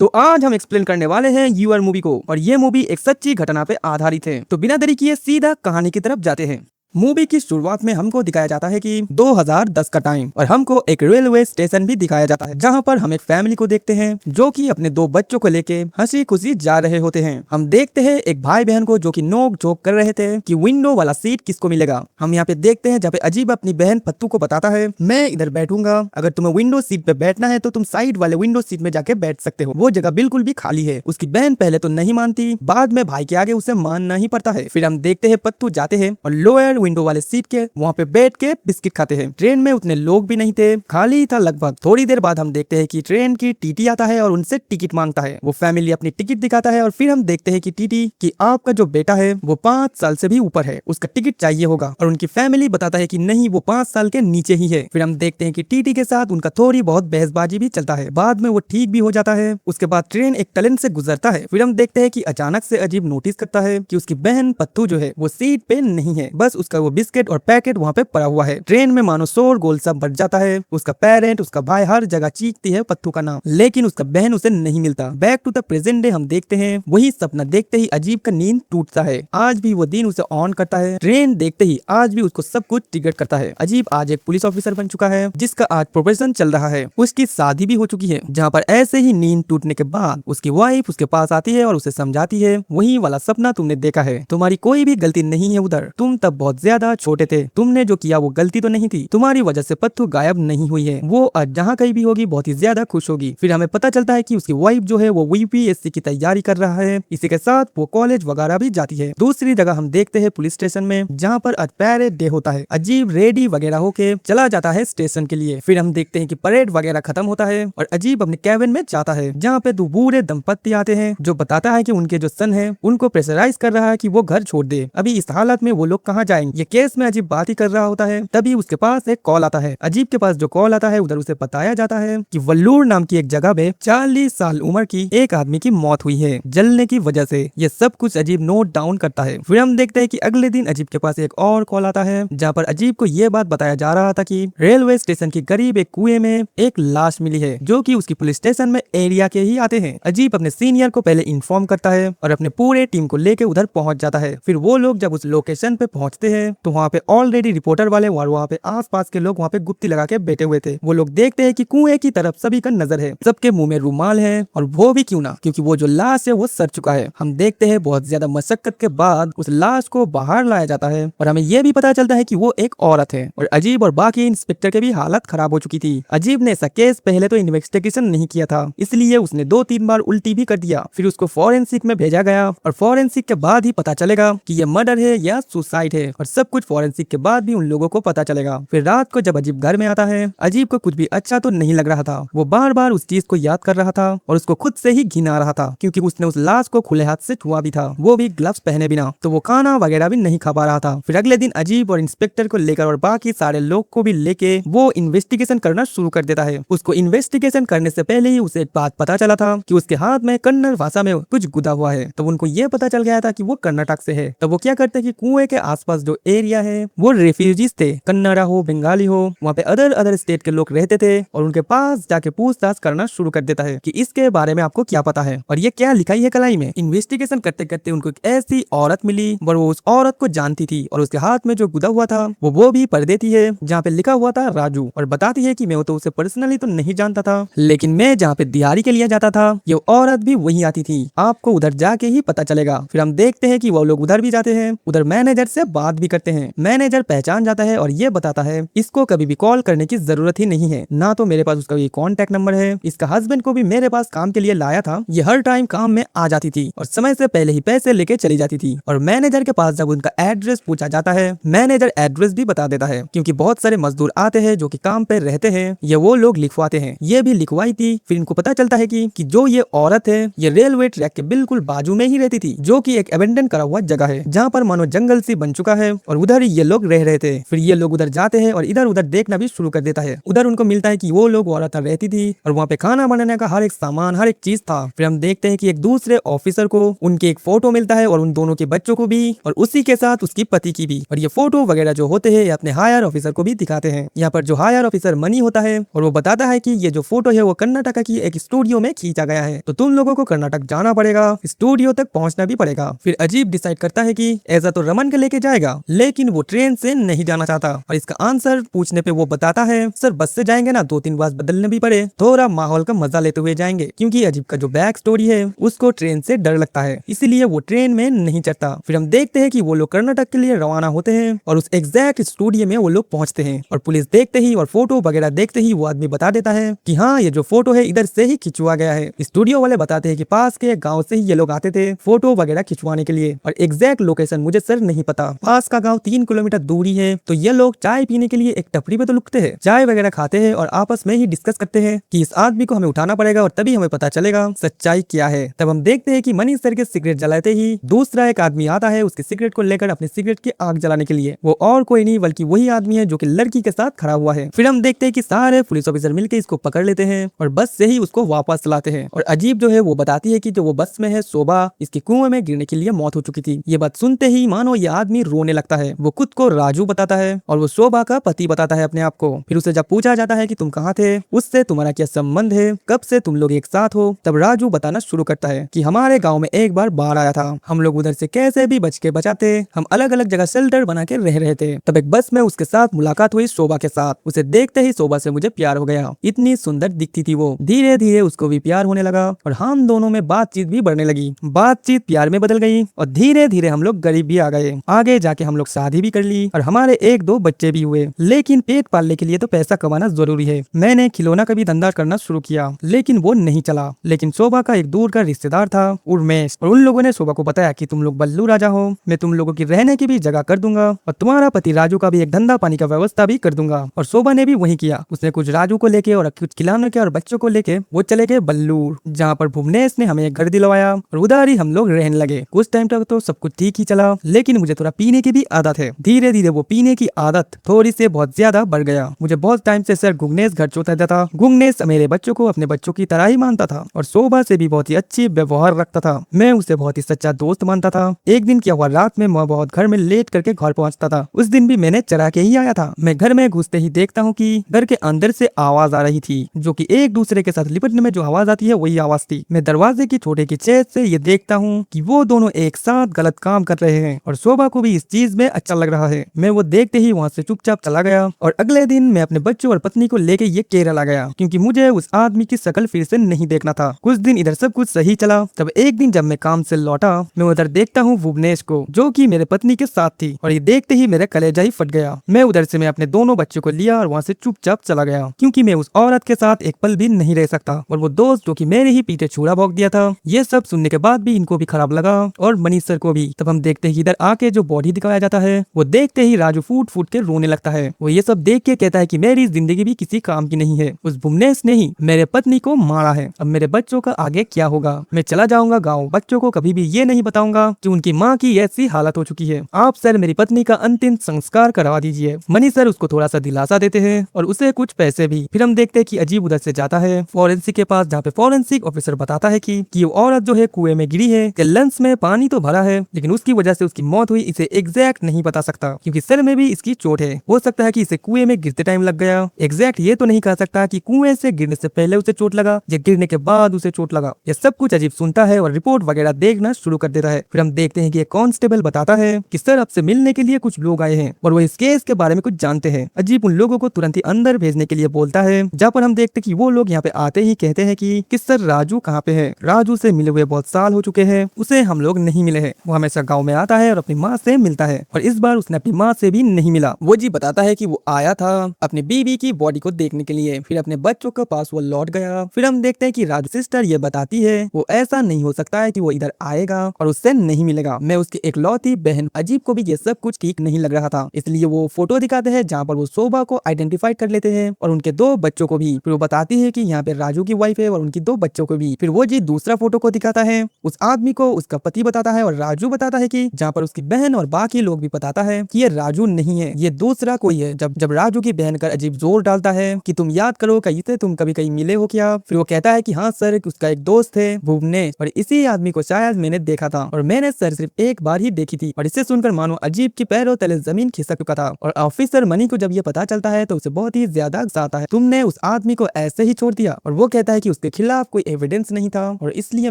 तो आज हम एक्सप्लेन करने वाले हैं यूआर मूवी को और ये मूवी एक सच्ची घटना पे आधारित है। तो बिना देरी किए सीधा कहानी की तरफ जाते हैं। मूवी की शुरुआत में हमको दिखाया जाता है कि 2010 का टाइम और हमको एक रेलवे स्टेशन भी दिखाया जाता है जहां पर हम एक फैमिली को देखते हैं जो कि अपने दो बच्चों को लेके हंसी खुशी जा रहे होते हैं। हम देखते हैं एक भाई बहन को जो कि नोक झोंक कर रहे थे कि विंडो वाला सीट किसको मिलेगा। हम यहाँ पे देखते हैं जहाँ पे अजीब अपनी बहन पत्तू को बताता है मैं इधर बैठूंगा, अगर तुम्हें विंडो सीट पे बैठना है तो तुम साइड वाले विंडो सीट में जाके बैठ सकते हो, वो जगह बिल्कुल भी खाली है। उसकी बहन पहले तो नहीं मानती, बाद में भाई के आगे उसे मानना ही पड़ता है। फिर हम देखते हैं पत्तू जाते हैं और लोअर विंडो वाले सीट के वहाँ पे बैठ के बिस्किट खाते हैं। ट्रेन में उतने लोग भी नहीं थे, खाली था लगभग। थोड़ी देर बाद हम देखते हैं कि ट्रेन की टीटी आता है और उनसे टिकट मांगता है। वो फैमिली अपनी टिकट दिखाता है और फिर हम देखते हैं कि टीटी कि आपका जो बेटा है वो 5 साल से भी ऊपर है, उसका टिकट चाहिए होगा। और उनकी फैमिली बताता है कि नहीं, वो 5 साल के नीचे ही है। फिर हम देखते हैं कि टीटी के साथ उनका थोड़ी बहुत बहसबाजी भी चलता है, बाद में वो ठीक भी हो जाता है। उसके बाद ट्रेन एक टनल से गुजरता है। फिर हम देखते हैं कि अचानक से अजीब नोटिस करता है कि उसकी बहन पत्तू जो है वो सीट पे नहीं है, बस उसका वो बिस्किट और पैकेट वहाँ पे पड़ा हुआ है। ट्रेन में मानो शोर गोल सब बढ़ जाता है। उसका पेरेंट, उसका भाई हर जगह चीखती है पत्तू का नाम, लेकिन उसका बहन उसे नहीं मिलता। Back to the present day हम देखते हैं वही सपना देखते ही अजीब का नींद टूटता है। आज भी वो दिन उसे ऑन करता है। ट्रेन देखते ही आज भी उसको सब कुछ टिकट करता है। अजीब आज एक पुलिस ऑफिसर बन चुका है जिसका आज प्रोफेशन चल रहा है। उसकी शादी भी हो चुकी है, जहाँ पर ऐसे ही नींद टूटने के बाद उसकी वाइफ उसके पास आती है और उसे समझाती है वही वाला सपना तुमने देखा है, तुम्हारी कोई भी गलती नहीं है उधर, तुम तब बहुत ज्यादा छोटे थे, तुमने जो किया वो गलती तो नहीं थी, तुम्हारी वजह से पत्तू गायब नहीं हुई है, वो आज जहाँ कहीं भी होगी बहुत ही ज्यादा खुश होगी। फिर हमें पता चलता है कि उसकी वाइफ जो है वो यूपीएससी की तैयारी कर रहा है, इसी के साथ वो कॉलेज वगैरह भी जाती है। दूसरी जगह हम देखते हैं पुलिस स्टेशन में जहाँ पर आज पैरेड डे होता है। अजीब रेडी वगैरह होके चला जाता है स्टेशन के लिए। फिर हम देखते हैं कि परेड वगैरह खत्म होता है और अजीब अपने कैबिन में जाता है जहाँ पे 2 बूढ़े दंपत्ति आते हैं जो बताता है कि उनके जो सन है उनको प्रेशराइज कर रहा है कि वो घर छोड़ दे, अभी इस हालत में वो लोग कहाँ जाएंगे। ये केस में अजीब बात ही कर रहा होता है, तभी उसके पास एक कॉल आता है। अजीब के पास जो कॉल आता है उधर उसे बताया जाता है कि वल्लूर नाम की एक जगह पे 40 साल उम्र की एक आदमी की मौत हुई है जलने की वजह से। ये सब कुछ अजीब नोट डाउन करता है। फिर हम देखते हैं कि अगले दिन अजीब के पास एक और कॉल आता है जहाँ पर अजीब को ये बात बताया जा रहा था कि रेलवे स्टेशन के करीब एक कुएं में एक लाश मिली है जो कि उसकी पुलिस स्टेशन में एरिया के ही आते हैं। अजीब अपने सीनियर को पहले इन्फॉर्म करता है और अपने पूरे टीम को लेके उधर पहुंच जाता है। फिर वो लोग जब उस लोकेशन पे पहुंचते हैं तो वहाँ पे ऑलरेडी रिपोर्टर वाले और वहाँ पे आसपास के लोग वहाँ पे गुत्ती लगा के बैठे हुए थे। वो लोग देखते हैं कि कुएं की तरफ सभी का नजर है, सबके मुंह में रुमाल है और वो भी क्यों ना, क्योंकि वो जो लाश है वो सड़ चुका है। हम देखते हैं बहुत ज्यादा मशक्कत के बाद उस लाश को बाहर लाया जाता है और हमें ये भी पता चलता है कि वो एक औरत है और अजीब और बाकी इंस्पेक्टर के भी हालत खराब हो चुकी थी। अजीब ने ऐसा केस पहले तो इन्वेस्टिगेशन नहीं किया था, इसलिए उसने 2-3 बार उल्टी भी कर दिया। फिर उसको फॉरेंसिक में भेजा गया और फॉरेंसिक के बाद ही पता चलेगा कि ये मर्डर है या सुसाइड है और सब कुछ फॉरेंसिक के बाद भी उन लोगों को पता चलेगा। फिर रात को जब अजीब घर में आता है, अजीब को कुछ भी अच्छा तो नहीं लग रहा था। वो बार बार उस चीज को याद कर रहा था और उसको खुद से ही घिन आ रहा था क्योंकि उसने उस लाश को खुले हाथ से छुआ भी था, वो भी ग्लव्स पहने बिना, तो वो खाना वगैरह भी नहीं खा पा रहा था। फिर अगले दिन अजीब और इंस्पेक्टर को लेकर और बाकी सारे लोग को भी लेके वो इन्वेस्टिगेशन करना शुरू कर देता है। उसको इन्वेस्टिगेशन करने से पहले ही उसे एक बात पता चला था कि उसके हाथ में कन्नड़ भाषा में कुछ गुदा हुआ है, तो उनको ये पता चल गया था कि वो कर्नाटक से है। तो वो क्या करते कि कुएं के आसपास जो एरिया है वो रेफ्यूजीज थे, कन्नड़ा हो बंगाली हो, वहाँ पे अदर स्टेट के लोग रहते थे और उनके पास जाके पूछताछ करना शुरू कर देता है कि इसके बारे में आपको क्या पता है और ये क्या लिखाई है कलाई में। इन्वेस्टिगेशन करते करते उनको एक ऐसी औरत मिली और वो उस औरत को जानती थी और उसके हाथ में जो गुदा हुआ था वो भी पढ़ देती है जहाँ पे लिखा हुआ था राजू, और बताती है कि मैं तो उसे पर्सनली तो नहीं जानता था, लेकिन मैं जहाँ पे दिहाड़ी के लिए जाता था ये औरत भी वही आती थी, आपको उधर जाके ही पता चलेगा। फिर हम देखते हैं कि वो लोग उधर भी जाते हैं, उधर मैनेजर से बात भी करते हैं। मैनेजर पहचान जाता है और ये बताता है इसको कभी भी कॉल करने की जरूरत ही नहीं है, ना तो मेरे पास उसका ये कॉन्टेक्ट नंबर है, इसका हस्बैंड को भी मेरे पास काम के लिए लाया था, ये हर टाइम काम में आ जाती थी और समय से पहले ही पैसे लेके चली जाती थी। और मैनेजर के पास जब उनका एड्रेस पूछा जाता है, मैनेजर एड्रेस भी बता देता है क्योंकि बहुत सारे मजदूर आते हैं जो कि काम पे रहते हैं, ये वो लोग लिखवाते हैं, ये भी लिखवाई थी। फिर इनको पता चलता है कि जो ये औरत है ये रेलवे ट्रैक के बिल्कुल बाजू में ही रहती थी, जो कि एक एबेंडन करा हुआ जगह है जहाँ पर मानो जंगल सी बन चुका है और उधर ये लोग रह रहे थे। फिर ये लोग उधर जाते हैं और इधर उधर देखना भी शुरू कर देता है। उधर उनको मिलता है कि वो लोग औरत रहती थी और वहाँ पे खाना बनाने का हर एक सामान, हर एक चीज था। फिर हम देखते हैं कि एक दूसरे ऑफिसर को उनके एक फोटो मिलता है और उन दोनों के बच्चों को भी, और उसी के साथ उसकी पति की भी। और ये फोटो वगैरह जो होते हैं ये अपने हायर ऑफिसर को भी दिखाते हैं। यहाँ पर जो हायर ऑफिसर मनी होता है और वो बताता है कि ये जो फोटो है वो कर्नाटक की एक स्टूडियो में खींचा गया है, तो तुम लोगों को कर्नाटक जाना पड़ेगा, स्टूडियो तक पहुंचना भी पड़ेगा। फिर अजीब डिसाइड करता है कि ऐसा तो रमन के लेके जाएगा, लेकिन वो ट्रेन से नहीं जाना चाहता। और इसका आंसर पूछने पे वो बताता है, सर बस से जाएंगे ना, 2-3 बार बदलने भी पड़े, थोड़ा माहौल का मजा लेते हुए जाएंगे, क्योंकि अजीब का जो बैक स्टोरी है उसको ट्रेन से डर लगता है, इसीलिए वो ट्रेन में नहीं चढ़ता। फिर हम देखते हैं कि वो लोग कर्नाटक के लिए रवाना होते हैं और उस एग्जैक्ट स्टूडियो में वो लोग पहुंचते हैं। और पुलिस देखते ही और फोटो वगैरह देखते ही वो आदमी बता देता है कि हाँ ये जो फोटो है इधर से ही खिंचवा गया है। स्टूडियो वाले बताते हैं कि पास के गांव से ही ये लोग आते थे फोटो वगैरह खिंचवाने के लिए, और एग्जैक्ट लोकेशन मुझे सर नहीं पता। पास का गांव 3 किलोमीटर दूरी है। तो ये लोग चाय पीने के लिए एक टपरी पे तो रुकते हैं, चाय वगैरह खाते हैं और आपस में ही डिस्कस करते हैं कि इस आदमी को हमें उठाना पड़ेगा और तभी हमें पता चलेगा सच्चाई क्या है। तब हम देखते हैं कि मनीष सर के सिगरेट जलाते ही दूसरा एक आदमी आता है उसके सिगरेट को लेकर अपने सिगरेट की आग जलाने के लिए। वो और कोई नहीं बल्कि वही आदमी है जो कि लड़की के साथ खड़ा हुआ है। फिर हम देखते हैं कि सारे पुलिस ऑफिसर मिलकर इसको पकड़ लेते हैं और बस से ही उसको वापस लाते हैं। और अजीब जो है वो बताती है कि जो वो बस में है शोभा, इसकी कुएं में गिरने के लिए मौत हो चुकी थी। ये बात सुनते ही मानो ये आदमी रोने लगता है। वो खुद को राजू बताता है और वो शोभा का पति बताता है अपने आप को। फिर उसे जब पूछा जाता है कि तुम कहाँ थे, उससे तुम्हारा क्या संबंध है, कब से तुम लोग एक साथ हो, तब राजू बताना शुरू करता है कि हमारे गाँव में एक बार बाढ़ आया था, हम लोग उधर से कैसे भी बच के बचाते, हम अलग अलग जगह शेल्टर बना के रह रहे थे। तब एक बस में उसके साथ मुलाकात हुई शोभा के साथ। उसे देखते ही शोभा से मुझे प्यार हो गया, इतनी सुंदर दिखती थी वो। धीरे धीरे उसको भी प्यार होने लगा और हम दोनों में बातचीत भी बढ़ने लगी। बातचीत प्यार में बदल गई और धीरे धीरे हम लोग गरीब भी आ गए। आगे जाके हम लोग शादी भी कर ली और हमारे 1-2 बच्चे भी हुए। लेकिन पेट पालने के लिए तो पैसा कमाना जरूरी है। मैंने खिलौना का भी धंधा करना शुरू किया, लेकिन वो नहीं चला। लेकिन शोभा का एक दूर का रिश्तेदार था उर्मेश, और उन लोगों ने शोभा को बताया कि तुम लोग बल्लू राजा हो, मैं तुम लोगों की रहने की भी जगह कर दूंगा और तुम्हारा पति राजू का भी एक धंधा पानी का व्यवस्था भी कर दूंगा। और शोभा ने भी वही किया। उसने कुछ राजू को लेके और कुछ खिलौने के और बच्चों को लेके वो चले गए बल्लूर, जहाँ पर भुवनेश ने हमें एक घर दिलवाया और उधर ही हम लोग रहने लगे। कुछ टाइम तक तो सब कुछ ठीक ही चला, लेकिन मुझे थोड़ा पीने की भी आदत है। धीरे धीरे वो पीने की आदत थोड़ी से बहुत ज्यादा बढ़ गया। मुझे बहुत टाइम से सर गुगनेश घर चौथा था। गुगनेश मेरे बच्चों को अपने बच्चों की तरह ही मानता था और शोभा से भी बहुत ही अच्छी व्यवहार रखता था। मैं उसे बहुत ही सच्चा दोस्त मानता था। एक दिन क्या हुआ, रात में मैं बहुत घर में लेट करके घर पहुंचता था। उस दिन भी मैंने चरा के ही आया था। मैं घर में घुसते ही देखता हूँ कि घर के अंदर से आवाज आ रही थी, जो कि एक दूसरे के साथ लिपटने में जो आवाज आती है वही आवाज थी। मैं दरवाजे की छोटे की छेद से ये देखता हूँ कि वो दोनों एक साथ गलत काम कर रहे हैं और शोभा को भी इस चीज में अच्छा लग रहा है। मैं वो देखते ही वहाँ से चुपचाप चला गया और अगले दिन मैं अपने बच्चों और पत्नी को लेके ये केरल आ गया, क्योंकि मुझे उस आदमी की शक्ल फिर से नहीं देखना था। कुछ दिन इधर सब कुछ सही चला। तब एक दिन जब मैं काम से लौटा, मैं उधर देखता हूँ भुवनेश को, जो कि मेरे पत्नी के साथ थी, और ये देखते ही मेरा कलेजा ही फट गया। मैं उधर से मैं अपने दोनों बच्चों को लिया और वहाँ से चुपचाप चला गया, क्योंकि मैं उस औरत के साथ एक पल भी नहीं रह सकता। और वो दोस्त जो कि मेरे ही पीछे छुरा भोंक दिया था। ये सब सुनने के बाद भी इनको भी खराब लगा और मनीष सर को भी। तब हम देखते हैं इधर आके जो बॉडी दिखाया जाता है, वो देखते ही राजू फूट फूट के रोने लगता है। वो ये सब देख के कहता है कि मेरी जिंदगी भी किसी काम की नहीं है, उस भुवनेश ने ही मेरे पत्नी को मारा है। अब मेरे बच्चों का आगे क्या होगा? मैं चला जाऊंगा गाँव, बच्चों को कभी भी ये नहीं बताऊंगा कि उनकी माँ की ऐसी हालत हो चुकी है। आप सर मेरी पत्नी का अंतिम संस्कार करवा दीजिए। मनीष सर उसको थोड़ा सा दिलासा देते हैं और उसे कुछ पैसे भी। फिर हम देखते हैं कि अजीब उधर से जाता है फॉरेंसिक के पास, जहाँ पे फॉरेंसिक ऑफिसर बताता है कि वो औरत जो है कुएं में गिरी है, लंच में पानी तो भरा है लेकिन उसकी वजह से उसकी मौत हुई, इसे एग्जैक्ट नहीं बता सकता, क्योंकि सर में भी इसकी चोट है। हो सकता है कि इसे कुएं में गिरते टाइम लग गया। एग्जैक्ट ये तो नहीं कह सकता कि कुएं से गिरने से पहले उसे चोट लगा या गिरने के बाद उसे चोट लगा। ये सब कुछ अजीब सुनता है और रिपोर्ट वगैरह देखना शुरू कर देता है। फिर हम देखते हैं कि एक कांस्टेबल बताता है कि सर आपसे मिलने के लिए कुछ लोग आए हैं और वो इस केस के बारे में कुछ जानते हैं। अजीब उन लोगों को तुरंत ही अंदर भेजने के लिए बोलता है, जहाँ पर हम देखते कि वो लोग यहाँ पे आते ही कहते हैं कि सर राजू कहाँ पे है? राजू से मिले हुए बहुत साल हो चुके हैं, उसे हम लोग नहीं मिले हैं। वो हमेशा गाँव में आता है और अपनी माँ से मिलता है और इस बार उसने अपनी माँ से भी नहीं मिला। वो जी बताता है कि वो आया था अपनी बीवी की बॉडी को देखने के लिए, फिर अपने बच्चों के पास वो लौट गया। फिर हम देखते हैं कि राजू सिस्टर ये बताती है वो ऐसा नहीं हो सकता है कि वो इधर आएगा और उससे नहीं मिलेगा, मैं उसकी इकलौती बहन। अजीब को भी ये सब कुछ ठीक नहीं लग रहा था, इसलिए वो फोटो दिखाते हैं जहाँ पर वो शोभा को आइडेंटिफाई कर लेते हैं और उनके 2 बच्चों को भी। फिर वो बताती है कि यहाँ पे राजू की वाइफ है और उनकी 2 बच्चों को भी। फिर वो जी दूसरा फोटो को दिखाता है, उस आदमी को उसका पति बताता है और राजू बताता है कि जहाँ पर उसकी बहन और बाकी बाकी लोग भी बताता है कि ये राजू नहीं है, ये दूसरा कोई है। जब राजू की बहन कर अजीब जोर डालता है कि तुम याद करो कहीं से तुम कभी कहीं मिले हो क्या। फिर वो कहता है कि हाँ सर, उसका एक दोस्त है भुवनेश, और इसी आदमी को शायद मैंने देखा था, और मैंने सर सिर्फ एक बार ही देखी थी। और इसे सुनकर मानो अजीब की पैरों तले जमीन खिसक चुका था। और ऑफिसर मनी को जब ये पता चलता है तो उसे बहुत ही ज्यादा गुस्सा आता है, तुमने उस आदमी को ऐसे ही छोड़ दिया। और वो कहता है कि उसके खिलाफ कोई एविडेंस नहीं था और इसलिए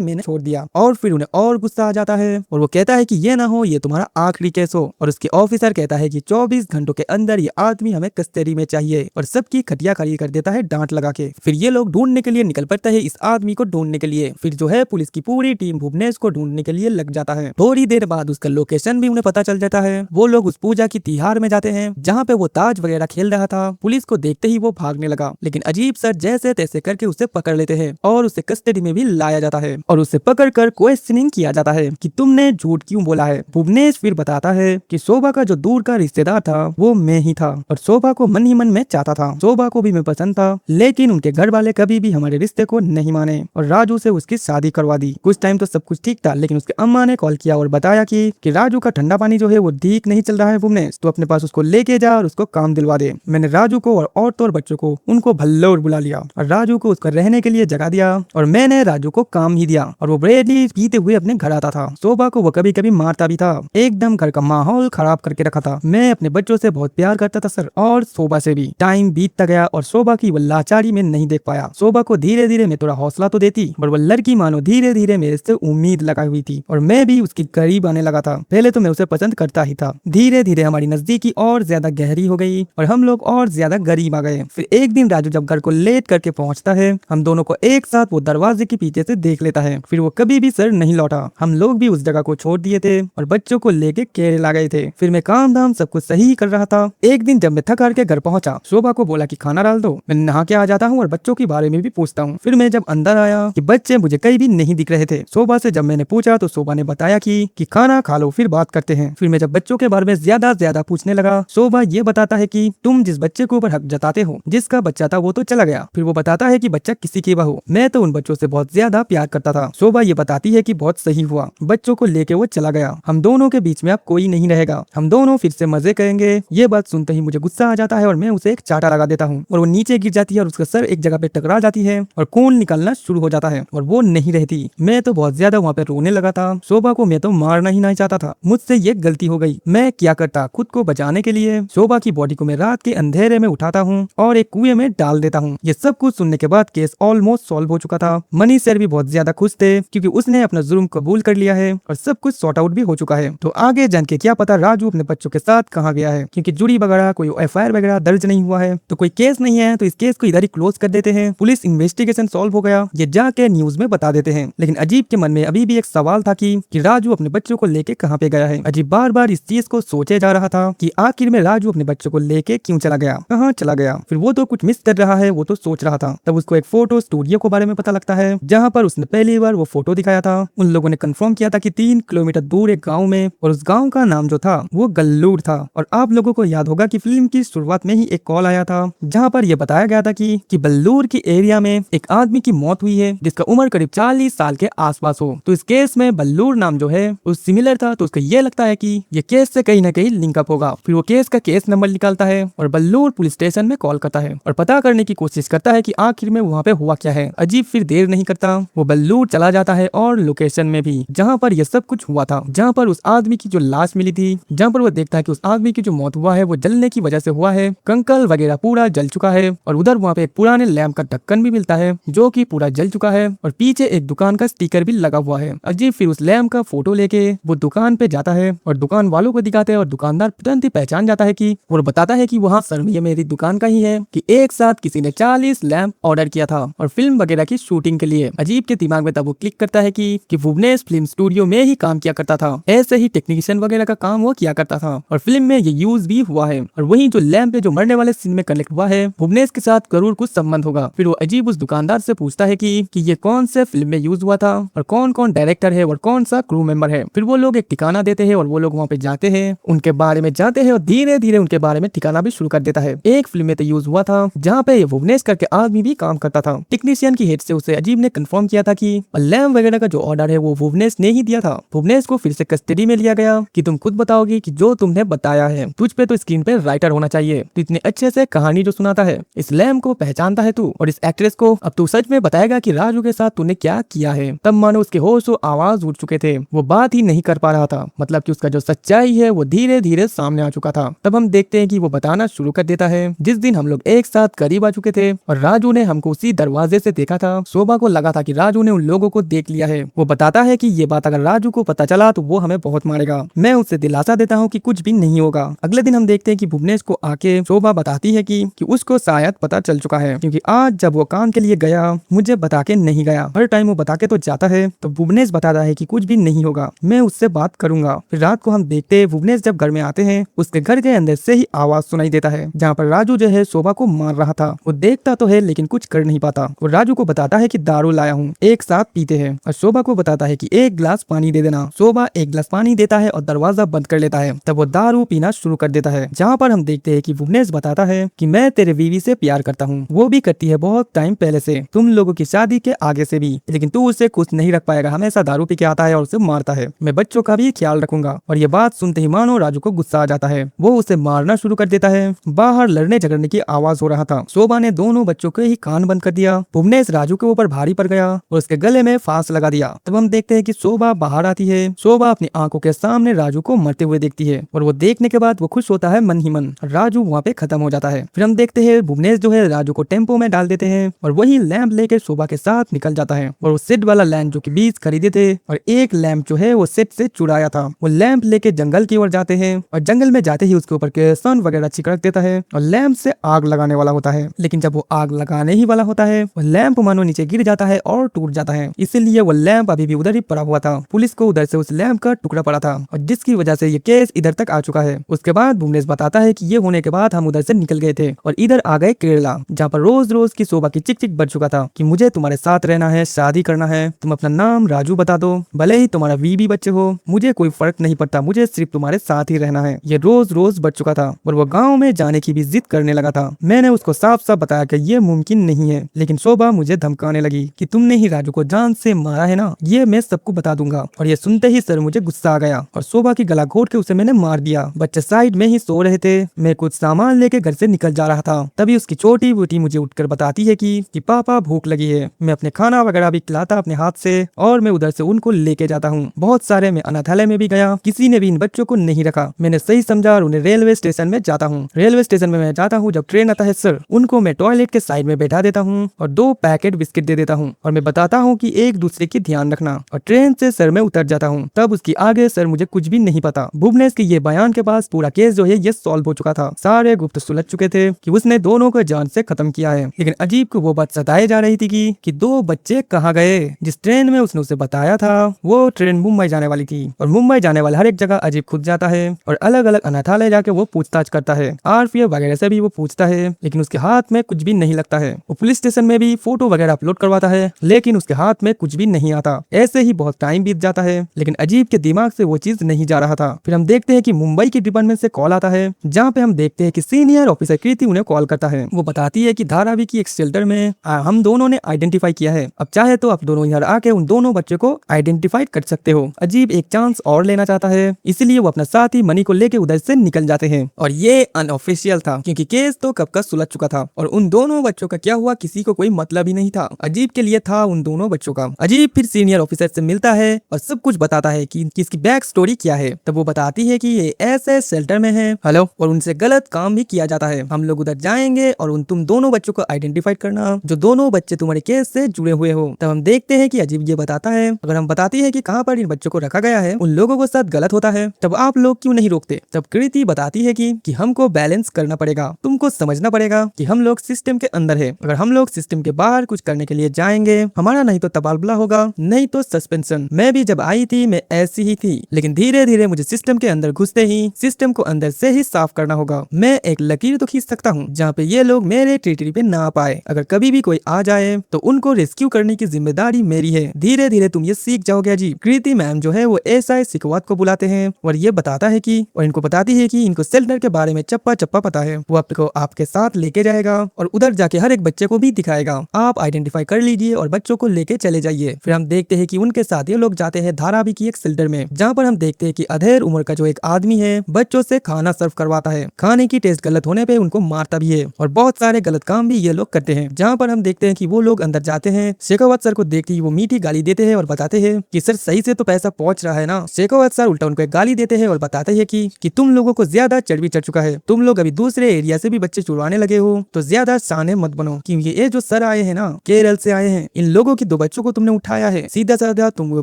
मैंने छोड़ दिया। और फिर उन्हें और गुस्सा आ जाता है और वो कहता है कि ये ना हो ये तुम्हारा आखिरी केस हो। और उसके ऑफिसर कहता है कि 24 घंटों के अंदर ये आदमी हमें कस्टडी में चाहिए, और सबकी खटिया खड़ी कर देता है डांट लगा के। फिर ये लोग ढूंढने के लिए निकल पड़ते हैं इस आदमी को ढूंढने के लिए। फिर जो है पुलिस की पूरी टीम भुवनेश को ढूंढने के लिए लग जाता है। थोड़ी देर बाद उसका लोकेशन भी उन्हें पता चल जाता है। वो लोग उस पूजा की तिहार में जाते हैं जहाँ पे वो ताज वगैरह खेल रहा था। पुलिस को देखते ही वो भागने लगा, लेकिन अजीब सर जैसे तैसे करके उसे पकड़ लेते हैं और उसे कस्टडी में भी लाया जाता है और उसे पकड़कर क्वेश्चनिंग किया जाता है कि तुमने झूठ क्यों बोला है। भुवनेश फिर बताता है कि शोभा का जो दूर का रिश्तेदार था वो मैं ही था, और शोभा को मन ही मन में चाहता था, शोभा को भी मैं पसंद था, लेकिन उनके घर वाले कभी भी हमारे रिश्ते को नहीं माने और राजू से उसकी शादी करवा दी। कुछ टाइम तो सब कुछ ठीक था, लेकिन उसके अम्मा ने कॉल किया और बताया कि राजू का ठंडा पानी जो है वो ठीक नहीं चल रहा है भुवनेश, तो अपने पास उसको लेके जा और उसको काम दिलवा दे। मैंने राजू को और औरतों और बच्चों को उनको भल्लोर बुला लिया और राजू को उसका रहने के लिए जगह दिया, और मैंने राजू को काम ही दिया, और वो ब्रेडी पीते हुए अपने घर आता था। शोभा को वो कभी कभी मारता भी था, एकदम घर का माहौल खराब करके रखा था। मैं अपने बच्चों से बहुत प्यार करता था सर, और शोभा से भी। टाइम बीतता गया और शोभा की वो लाचारी में नहीं देख पाया। शोभा को धीरे धीरे मैं थोड़ा हौसला तो देती, पर वो लड़की मानो धीरे धीरे मेरे से उम्मीद लगाई हुई थी, और मैं भी उसकी करीब आने लगा था। पहले तो मैं उसे पसंद करता ही था, धीरे धीरे हमारी नजदीकी और ज्यादा गहरी हो गई और हम लोग और ज्यादा करीब आ गए। फिर एक दिन राजू जब घर को लेट करके पहुंचता है, हम दोनों को एक साथ वो दरवाजे के पीछे से देख लेता है। फिर वो कभी भी सर नहीं लौटा। हम लोग भी उस जगह को छोड़ दिए थे और बच्चों को लेके केरला गए थे। फिर मैं काम धाम सब कुछ सही कर रहा था। एक दिन जब मैं थक हार के घर पहुंचा, शोभा को बोला कि खाना डाल दो, मैं नहा के आ जाता हूँ और बच्चों के बारे में भी पूछता हूँ। फिर मैं जब अंदर आया कि बच्चे मुझे कहीं भी नहीं दिख रहे थे। शोभा से जब मैंने पूछा तो शोभा ने बताया कि खाना खा लो फिर बात करते हैं। फिर मैं जब बच्चों के बारे में ज्यादा पूछने लगा, शोभा ये बताता है कि तुम जिस बच्चे के ऊपर हक जताते हो, जिसका बच्चा था वो तो चला गया। फिर वो बताता है कि बच्चा किसी की बहू। मैं तो उन बच्चों से बहुत ज्यादा प्यार करता था। शोभा ये बताती है कि बहुत सही हुआ, बच्चों को लेके वो चला गया, हम दोनों के बीच में अब कोई नहीं रहेगा, हम दोनों फिर से मजे करेंगे। ये बात सुनते ही मुझे गुस्सा आ जाता है और मैं उसे एक चाटा लगा देता हूँ और वो नीचे गिर जाती है और उसका सर एक जगह पे टकरा जाती है और खून निकलना शुरू हो जाता है और वो नहीं रहती। मैं तो बहुत ज्यादा वहाँ पे रोने लगा था। शोभा को मैं तो मारना ही नहीं चाहता था, मुझसे ये गलती हो गई। मैं क्या करता, खुद को बचाने के लिए शोभा की बॉडी को मैं रात के अंधेरे में उठाता हूँ और एक कुएं में डाल देता हूँ। ये सब कुछ सुनने के बाद केस ऑलमोस्ट सॉल्व हो चुका था। मनी सर भी बहुत ज्यादा खुश थे क्योंकि उसने अपना जुर्म कबूल कर लिया है और सब कुछ सॉर्ट आउट भी हो चुका है। तो आगे जान के क्या पता राजू अपने बच्चों के साथ कहाँ गया है, क्योंकि जुड़ी वगैरह कोई एफआईआर वगैरह दर्ज नहीं हुआ है, तो कोई केस नहीं है, तो इस केस को इधर ही क्लोज कर देते हैं। पुलिस इन्वेस्टिगेशन सॉल्व हो गया, ये जाके न्यूज में बता देते हैं। लेकिन अजीब के मन में अभी भी एक सवाल था कि राजू अपने बच्चों को लेके कहाँ पे गया है। अजीब बार बार इस चीज को सोचे जा रहा था कि आखिर में राजू अपने बच्चों को लेके क्यों चला गया, कहाँ चला गया। फिर वो तो कुछ मिस कर रहा है, वो तो सोच रहा था। तब उसको एक फोटो स्टूडियो के बारे में पता लगता है जहाँ पर उसने पहली बार वो फोटो दिखाया था। उन लोगों ने कंफर्म किया था कि 3 किलोमीटर दूर एक गाँव में, और उस गाँव का नाम जो था वो गल्लूर था। और आप लोगों को याद होगा कि फिल्म की शुरुआत में ही एक कॉल आया था जहाँ पर यह बताया गया था कि बल्लूर की एरिया में एक आदमी की मौत हुई है जिसका उम्र करीब 40 साल के आसपास हो। तो इस केस में बल्लूर नाम जो है उस सिमिलर था, तो उसको ये लगता है कि ये केस से कहीं ना कहीं लिंक अप होगा। फिर वो केस का केस नंबर निकालता है और बल्लूर पुलिस स्टेशन में कॉल करता है और पता करने की कोशिश करता है कि आखिर में वहाँ पे हुआ क्या है। अजीब फिर देर नहीं करता, वो बल्लूर चला जाता है और लोकेशन में भी जहाँ पर यह सब कुछ हुआ था, जहाँ पर उस आदमी की जो लाश मिली थी, जहाँ पर वो देखता है कि उस आदमी की जो मौत हुआ है वो जलने की वजह से हुआ है, कंकल वगैरह पूरा जल चुका है। और उधर वहाँ पे एक पुराने लैम्प का ढक्कन भी मिलता है जो कि पूरा जल चुका है, और पीछे एक दुकान का स्टिकर भी लगा हुआ है। अजीब फिर उस लैम्प का फोटो लेके वो दुकान पे जाता है और दुकान वालों को दिखाते हैं और दुकानदार तुरंत ही पहचान जाता है कि वो बताता है कि वहाँ सर ये मेरी दुकान का ही है, कि एक साथ किसी ने 40 लैम्प ऑर्डर किया था और फिल्म वगैरह की शूटिंग के लिए। अजीब के दिमाग में तब वो क्लिक करता है कि भुवनेश फिल्म स्टूडियो में ही काम किया करता था, ऐसे ही टेक्नीशियन वगैरह का काम वो किया करता था और फिल्म में ये यूज भी हुआ है। और वही जो लैम्प है जो मरने वाले सीन में कनेक्ट हुआ है, भुवनेश के साथ जरूर कुछ संबंध होगा। फिर वो अजीब उस दुकानदार से पूछता है कि ये कौन से फिल्म में यूज हुआ था और कौन कौन डायरेक्टर है और कौन सा क्रू मेंबर है। फिर वो लोग एक ठिकाना देते हैं और वो लोग वहाँ पे जाते हैं, उनके बारे में जानते हैं और धीरे धीरे उनके बारे में ठिकाना भी शुरू कर देता है। एक फिल्म में तो यूज हुआ था जहाँ पे भुवनेश करके आदमी भी काम करता था। टेक्नीशियन की हेड से उसे अजीब ने कंफर्म किया था कि लैम्प वगैरह का जो ऑर्डर है वो भुवनेश ने ही दिया था। भुवनेश को फिर से कस्टडी में लिया गया कि तुम तुम खुद बताओगी कि जो तुमने बताया है तुझ पे तो स्क्रीन पे राइटर होना चाहिए। तो इतने अच्छे से कहानी जो सुनाता है, इस लैम को पहचानता है तू और इस एक्ट्रेस को। अब तू सच में बताएगा कि राजू के साथ तूने क्या किया है। तब मानो उसके होश और आवाज उड़ चुके थे, वो बात ही नहीं कर पा रहा था। मतलब कि उसका जो सच्चाई है वो धीरे धीरे सामने आ चुका था। तब हम देखते हैं कि वो बताना शुरू कर देता है, जिस दिन हम लोग एक साथ करीब आ चुके थे और राजू ने हमको उसी दरवाजे से देखा था। शोभा को लगा था कि राजू ने उन लोगों को देख लिया है। वो बताता है कि ये बात अगर राजू को पता चला तो वो हमें बहुत मारेगा। मैं उससे दिलासा देता हूँ कि कुछ भी नहीं होगा। अगले दिन हम देखते हैं कि भुवनेश को आके शोभा बताती है कि उसको शायद पता चल चुका है, क्योंकि आज जब वो काम के लिए गया मुझे बता के नहीं गया। हर टाइम वो बता के तो जाता है। तो भुवनेश बताता है कि कुछ भी नहीं होगा, मैं उससे बात करूंगा। फिर रात को हम देखते हैं भुवनेश जब घर में आते हैं, उसके घर के अंदर से ही आवाज सुनाई देता है, जहाँ पर राजू जो है शोभा को मार रहा था। वो देखता तो है लेकिन कुछ कर नहीं पाता। वो राजू को बताता है कि दारू लाया हूँ, एक साथ पीते हैं। और शोभा को बताता है कि एक गिलास पानी दे देना। शोभा एक गिलास पानी देता है और दरवाजा बंद कर लेता है। तब वो दारू पीना शुरू कर देता है, जहाँ पर हम देखते हैं कि भुवनेश बताता है कि मैं तेरे बीवी से प्यार करता हूँ, वो भी करती है बहुत टाइम पहले से, तुम लोगों की शादी के आगे से भी, लेकिन तू उससे कुछ नहीं रख पाएगा, हमेशा दारू पी के आता है और उसे मारता है। मैं बच्चों का भी ख्याल रखूंगा। और ये बात सुनते ही मानो राजू को गुस्सा आ जाता है, वो उसे मारना शुरू कर देता है। बाहर लड़ने झगड़ने की आवाज हो रहा था। शोभा ने दोनों बच्चों के ही कान बंद कर दिया। भुवनेश राजू के ऊपर भारी पड़ गया और उसके गले में फांस लगा दिया। तब हम देखते हैं कि शोभा बाहर आती है। शोभा अपनी आंखों के सामने राजू को मरते हुए देखती है और वो देखने के बाद वो खुश होता है मन ही मन। राजू वहाँ पे खत्म हो जाता है। फिर हम देखते हैं भुवनेश जो है राजू को टेम्पो में डाल देते हैं और वही लैंप लेके शोभा के साथ निकल जाता है। और वो सेट वाला लैंप जो कि 20 खरीदे थे और एक लैंप जो है वो सेट से चुराया था, वो लैंप लेके जंगल की ओर जाते हैं। और जंगल में जाते ही उसके ऊपर के सन वगैरह छिड़क देता है और लैंप से आग लगाने वाला होता है। लेकिन जब वो आग लगाने ही वाला होता है, वो लैंप मानो नीचे गिर जाता है और टूट जाता है। इसीलिए वो लैंप अभी भी उधर ही पड़ा हुआ था। पुलिस को उधर से उस लैंप का टुकड़ा पड़ा था और जिसकी वजह से ये केस इधर तक आ चुका है। उसके बाद भुवनेश बताता है कि ये होने के बाद हम उधर से निकल गए थे और इधर आ गए केरला, जहाँ पर रोज रोज की शोभा की चिक चिक बढ़ चुका था कि मुझे तुम्हारे साथ रहना है, शादी करना है, तुम अपना नाम राजू बता दो, भले ही तुम्हारा बीवी बच्चे हो, मुझे कोई फर्क नहीं पड़ता, मुझे सिर्फ तुम्हारे साथ ही रहना है। ये रोज रोज बढ़ चुका था और वो गाँव में जाने की भी जिद करने लगा था। मैंने उसको साफ साफ बताया कि ये मुमकिन नहीं है, लेकिन शोभा मुझे धमकाने लगी कि तुमने ही राजू को जान से मारा है ना, ये मैं सबको बता दूंगा। और ये सुनते ही सर मुझे गुस्सा आ गया और शोभा की गला घोट के उसे मैंने मार दिया। बच्चे साइड में ही सो रहे थे, मैं कुछ सामान लेके घर से निकल जा रहा था। तभी उसकी छोटी बेटी मुझे उठकर बताती है कि पापा भूख लगी है। मैं अपने खाना वगैरह भी खिलाता अपने हाथ से और मैं उधर से उनको लेके जाता हूँ। बहुत सारे मैं अनाथालय में भी गया, किसी ने भी इन बच्चों को नहीं रखा। मैंने सही समझा और उन्हें रेलवे स्टेशन में जाता हूँ। रेलवे स्टेशन में मैं जाता हूँ, जब ट्रेन आता है सर, उनको मैं टॉयलेट के साइड में बैठा देता हूँ और 2 पैकेट बिस्किट दे देता हूँ और मैं बताता हूँ कि एक दूसरे की ध्यान रखना। और ट्रेन से सर मैं उतर जाता हूँ। तब उसकी आगे सर मुझे कुछ भी नहीं पता। भुवनेश के ये बयान के पास पूरा केस जो है ये सॉल्व हो चुका था। सारे गुप्त सुलझ चुके थे कि उसने दोनों को जान से खत्म किया है। लेकिन अजीब को वो बात सताई जा रही थी कि 2 बच्चे कहाँ गए। जिस ट्रेन में उसने उसे बताया था वो ट्रेन मुंबई जाने वाली थी और मुंबई जाने वाला हर एक जगह अजीब खुद जाता है और अलग अलग अनाथालय जाके वो पूछताछ करता है। आरपीएफ वगैरह से भी वो पूछता है, लेकिन उसके हाथ में कुछ भी नहीं लगता है। वो पुलिस स्टेशन में भी फोटो वगैरह अपलोड करवाता है, लेकिन उसके हाथ में कुछ भी नहीं आता। ऐसे ही बहुत टाइम बीत जाता है, लेकिन अजीब के दिमाग से वो चीज नहीं जा रहा था। फिर हम देखते हैं कि मुंबई की डिपार्टमेंट से कॉल आता है, जहाँ पे हम देखते हैं कि सीनियर ऑफिसर कृति उन्हें कॉल करता है। वो बताती है कि धारावी की एक शेल्टर में हम दोनों ने आइडेंटिफाई किया है, अब चाहे तो आप दोनों यहाँ आके उन दोनों बच्चों को आइडेंटिफाई कर सकते हो। अजीब एक चांस और लेना चाहता है, इसलिए वो अपना साथी मनी को लेके उधर से निकल जाते हैं। और ये अनऑफिशियल था क्योंकि केस तो कब का सुलझ चुका था और उन दोनों बच्चों का क्या हुआ किसी को कोई मतलब ही नहीं था। अजीब के लिए था उन दोनों बच्चों का। अजीब फिर सीनियर ऑफिसर से मिलता है और सब कुछ बताता है कि इसकी बैक स्टोरी क्या है। तब वो बताती है कि ये ऐसे शेल्टर में है हेलो और उनसे गलत काम भी किया जाता है। हम लोग उधर जाएंगे और उन तुम दोनों बच्चों को आइडेंटिफाई करना जो दोनों बच्चे तुम्हारे केस से जुड़े हुए हो। तब हम देखते हैं कि अजीब ये बताता है, अगर हम बताती है कि कहाँ पर इन बच्चों को रखा गया है उन लोगों के साथ गलत होता है, तब आप लोग क्यों नहीं रोकते। तब कृति बताती है कि हमको बैलेंस करना पड़ेगा, तुमको समझना पड़ेगा कि हम लोग सिस्टम के अंदर है, अगर हम लोग सिस्टम के बाहर कुछ करने के लिए जाएंगे हमारा नहीं तो तबादला होगा नहीं तो सस्पेंशन। मैं भी जब आई थी मैं ऐसी ही थी, लेकिन धीरे धीरे मुझे सिस्टम के अंदर घुसते ही सिस्टम को अंदर से ही साफ करना होगा। मैं एक लकीर तो खींच सकता हूँ जहाँ पे ये लोग मेरे टेरिटरी पे ना पाए। अगर कभी भी कोई आ जाए तो उनको रेस्क्यू करने की जिम्मेदारी मेरी है। धीरे धीरे तुम ये सीख जाओगे अजीब। कृति मैम जो है वो एसआई शिकवत को बुलाते हैं और ये बताता है कि और इनको बताती है कि इनको शेल्टर के बारे में चप्पा चप्पा पता है, वो आपको आपके साथ लेके जाएगा और उधर जाके हर एक बच्चे को भी दिखाएगा। आप आइडेंटिफाई कर लीजिए और बच्चों को लेके चले जाइए। फिर हम देखते हैं कि उनके साथ ये लोग जाते हैं धारावी की एक शेल्टर में, जहाँ पर हम देखते हैं कि अधेड़ उम्र का जो एक आदमी है बच्चों से खाना सर्व करवाता है। खाने की टेस्ट गलत होने पे उनको मारता भी है और बहुत सारे गलत काम भी ये लोग करते हैं। जहाँ पर हम देखते हैं कि वो लोग अंदर जाते हैं, शेखावत सर को देखते ही वो मीठी गाली देते हैं और बताते हैं कि सर सही से तो पैसा पहुंच रहा है ना। शेखावत सर उल्टा उनको एक गाली देते हैं और बताते हैं कि तुम लोगों को ज्यादा चर्बी चढ़ चुका है, तुम लोग अभी दूसरे एरिया से भी बच्चे चुरवाने लगे हो, तो ज्यादा शाने मत बनो, क्योंकि ये जो सर आए हैं ना केरल से आए हैं, इन लोगों की 2 बच्चों को तुमने उठाया है, सीधा साधा तुम वो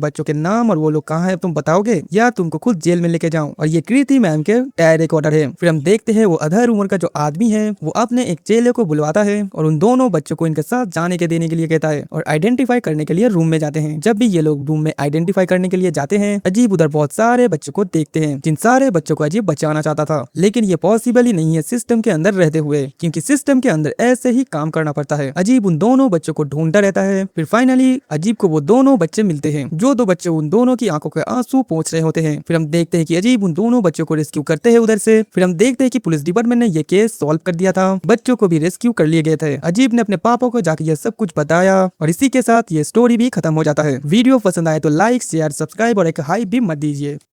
बच्चों के नाम और वो लोग कहाँ है तुम बताओगे या तुमको खुद जेल में लेके जाऊं। और ये कृति मैम के टायर रिकॉर्डर है। फिर हम देखते हैं वो अधर उम्र का जो आदमी है वो अपने एक चेले को बुलवाता है और उन दोनों बच्चों को इनके साथ जाने के देने के लिए कहता है और आइडेंटिफाई करने के लिए रूम में जाते हैं। जब भी ये लोग रूम में आइडेंटिफाई करने के लिए जाते हैं, अजीब उधर बहुत सारे बच्चों को देखते हैं, जिन सारे बच्चों को अजीब बचाना चाहता था, लेकिन ये पॉसिबल ही नहीं है सिस्टम के अंदर रहते हुए, क्योंकि सिस्टम के अंदर ऐसे ही काम करना पड़ता है। अजीब उन दोनों बच्चों को ढूंढता रहता है। फिर फाइनली अजीब को वो दोनों बच्चे मिलते हैं, जो 2 बच्चे उन दोनों की आंखों के आंसू पोंछ रहे होते हैं। फिर हम देखते हैं कि अजीब उन दोनों बच्चों को रेस्क्यू करते हैं उधर से। फिर हम देखते हैं कि पुलिस डिपार्टमेंट ने ये केस सॉल्व कर दिया था, बच्चों को भी रेस्क्यू कर लिए गए थे। अजीब ने अपने पापा को जाकर यह सब कुछ बताया और इसी के साथ ये स्टोरी भी खत्म हो जाता है। वीडियो पसंद आए तो लाइक शेयर सब्सक्राइब और एक हाई भी मत दीजिए।